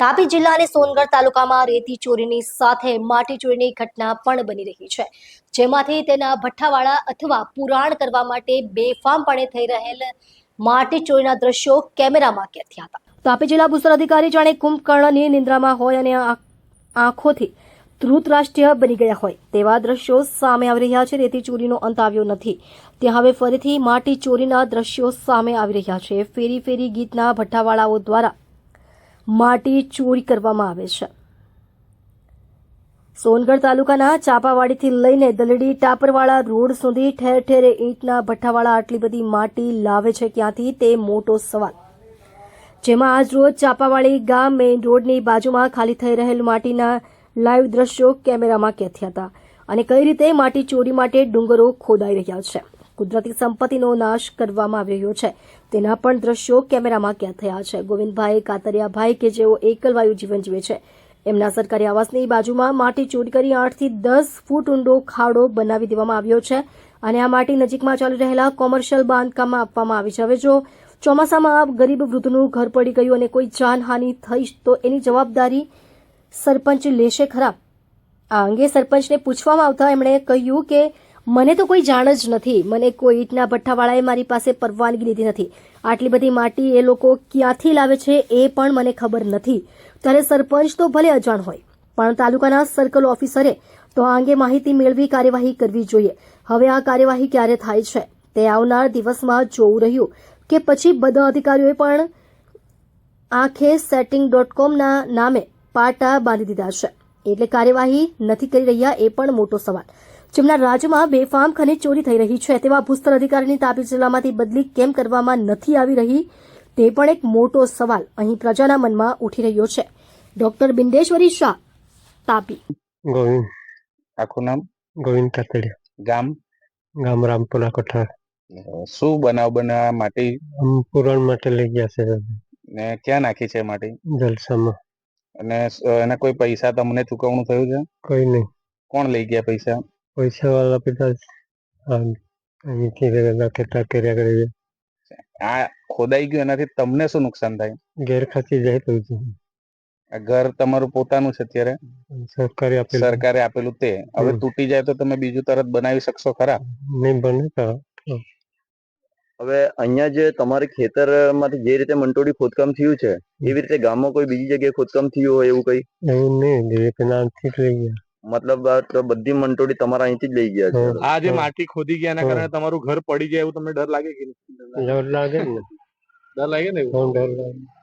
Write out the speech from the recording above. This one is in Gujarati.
તાપી જિલ્લા અને સોનગઢ તાલુકામાં રેતી ચોરીની સાથે માટી ચોરીની ઘટના પણ બની રહી છે, જેમાંથી તેના ભઠ્ઠાવાળા અથવા પુરાણ કરવા માટે બેફામપણે થઈ રહેલ માટી ચોરીના દ્રશ્યો કેમેરામાં કેદ થયા હતા। તાપી જિલ્લા ભૂસ્તર અધિકારી જાણે કુંભકર્ણની નિંદ્રામાં હોય અને આંખોથી ધૃતરાષ્ટ્રીય બની ગયા હોય તેવા દ્રશ્યો સામે આવી રહ્યા છે। રેતી ચોરીનો અંત આવ્યો નથી, ત્યાં હવે ફરીથી માટી ચોરીના દ્રશ્યો સામે આવી રહ્યા છે। ફેરી ફેરી ગીતના ભઠ્ઠાવાળાઓ દ્વારા માટી ચોરી કરવામાં આવે છે। સોનગઢ તાલુકાના ચાપાવાડીથી લઈને દલડી ટાપરવાળા રોડ સુધી ઠેર ઠેર ઈંટના ભઠ્ઠાવાળા આટલી બધી માટી લાવે છે ક્યાંથી, તે મોટો સવાલ। જેમાં આજ રોજ ચાપાવાડી ગામ મેઇન રોડની બાજુમાં ખાલી થઈ રહેલ માટીના લાઈવ દ્રશ્યો કેમેરામાં કેદ થયા હતા અને કઈ રીતે માટી ચોરી માટે ડુંગરો ખોદાઈ રહ્યા છે, કુદરતી સંપત્તિનો નાશ કરવામાં આવી રહ્યો છે, તેના પણ દ્રશ્યો કેમેરામાં કેદ થયા છે। ગોવિંદભાઈ કાતરિયાભાઈ કે જેઓ એકલવાયુ જીવન જીવે છે, એમના સરકારી આવાસની બાજુમાં માટી ચોરી કરી 8 થી 10 ફૂટ ઊંડો ખાડો બનાવી દેવામાં આવ્યો છે અને આ માટી નજીકમાં ચાલી રહેલા કોમર્શિયલ બાંધકામમાં આપવામાં આવી છે। હવે જો ચોમાસામાં આ ગરીબ વૃદ્ધનું ઘર પડી ગયું અને કોઈ જાનહાનિ થઈ તો એની જવાબદારી સરપંચ લેશે ખરા? આ અંગે સરપંચને પૂછવામાં આવતા એમણે કહ્યું કે મને તો કોઈ જાણ જ નથી, મને કોઈ ઈંટના ભઠ્ઠાવાળાએ મારી પાસે પરવાનગી લીધી નથી, આટલી બધી માટી એ લોકો ક્યાંથી લાવે છે એ પણ મને ખબર નથી। ત્યારે સરપંચ તો ભલે અજાણ હોય, પણ તાલુકાના સર્કલ ઓફિસરે તો આ અંગે માહિતી મેળવી કાર્યવાહી કરવી જોઈએ। હવે આ કાર્યવાહી ક્યારે થાય છે તે આવનાર દિવસમાં જોવું રહ્યું કે પછી બધા અધિકારીઓએ પણ આંખે setting.com ના નામે પાટા બાંધી દીધા છે, એટલે કાર્યવાહી નથી કરી રહ્યા એ પણ મોટો સવાલ। જેમના રાજ્યમાં બેફામ ખનીજ ચોરી થઈ રહી છે તેવા ભૂસ્તર અધિકારીની તાપી જિલ્લામાંથી બદલી કેમ કરવામાં નથી આવી રહી તે પણ એક મોટો સવાલ અહીં પ્રજાના મનમાં ઉઠી રહ્યો છે। ડોક્ટર બિંદેશ્વરી શાહ, તાપી। ગોવિંદ, આખું નામ? ગોવિંદ કાતડિયા, ગામ? ગામ રામપુરા કોઠાર। શું બનાવ બન્યા? માટી પુરાણ માટે લઈ ગયા છે ને ક્યાં નાખી છે માટી? જલસામાં। અને એના કોઈ પૈસા તમને ચૂકવણું થયું છે? કોઈ નહીં। કોણ લઈ ગયા પૈસા? પૈસા વાળા પિતા અહીંથી ખેતર કર્યા કરે છે। આ ખોદાઈ ગયું એનાથી તમને શું નુકસાન થાય? ગેરખાતી જાય તો આ ઘર તમારું પોતાનું છે અત્યારે? સરકારે આપેલું તે હવે તૂટી જાય તો તમે બીજું તરત બનાવી શકશો ખરા? નહીં બને તો હવે અહીંયા જે તમારે ખેતરમાંથી જે રીતે મંટોડી ખોદકામ થયું છે એવી રીતે ગામમાં કોઈ બીજી જગ્યાએ ખોદકામ થયું હોય એવું કઈ? એવું નહીં, નામથી જ લઈ ગયા। મતલબ તો બધી મંટોડી તમારા અહીંથી જ લઈ ગયા છે? આ જે માટી ખોદી ગયા એના કારણે તમારું ઘર પડી જાય એવું તમને ડર લાગે કે? ડર લાગે ને, ડર લાગે ને? ડર લાગે।